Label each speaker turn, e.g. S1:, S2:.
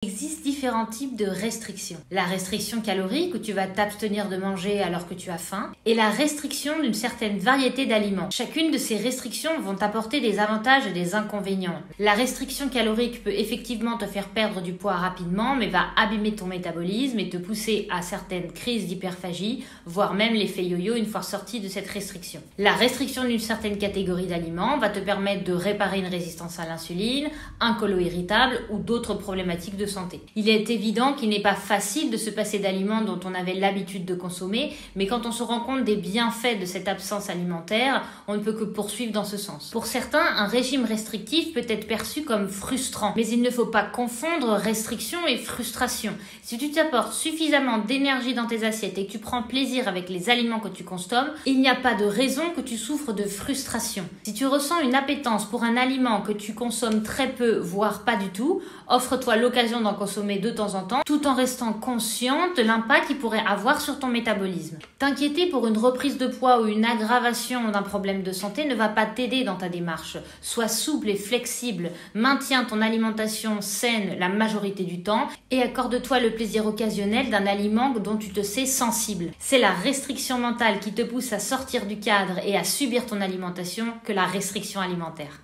S1: Il existe différents types de restrictions. La restriction calorique, où tu vas t'abstenir de manger alors que tu as faim, et la restriction d'une certaine variété d'aliments. Chacune de ces restrictions vont t'apporter des avantages et des inconvénients. La restriction calorique peut effectivement te faire perdre du poids rapidement, mais va abîmer ton métabolisme et te pousser à certaines crises d'hyperphagie, voire même l'effet yo-yo une fois sorti de cette restriction. La restriction d'une certaine catégorie d'aliments va te permettre de réparer une résistance à l'insuline, un côlon irritable ou d'autres problématiques de santé. Il est évident qu'il n'est pas facile de se passer d'aliments dont on avait l'habitude de consommer, mais quand on se rend compte des bienfaits de cette absence alimentaire, on ne peut que poursuivre dans ce sens. Pour certains, un régime restrictif peut être perçu comme frustrant, mais il ne faut pas confondre restriction et frustration. Si tu t'apportes suffisamment d'énergie dans tes assiettes et que tu prends plaisir avec les aliments que tu consommes, il n'y a pas de raison que tu souffres de frustration. Si tu ressens une appétence pour un aliment que tu consommes très peu, voire pas du tout, offre-toi l'occasion d'en consommer de temps en temps, tout en restant consciente de l'impact qu'il pourrait avoir sur ton métabolisme. T'inquiéter pour une reprise de poids ou une aggravation d'un problème de santé ne va pas t'aider dans ta démarche. Sois souple et flexible, maintiens ton alimentation saine la majorité du temps et accorde-toi le plaisir occasionnel d'un aliment dont tu te sais sensible. C'est la restriction mentale qui te pousse à sortir du cadre et à subir ton alimentation que la restriction alimentaire.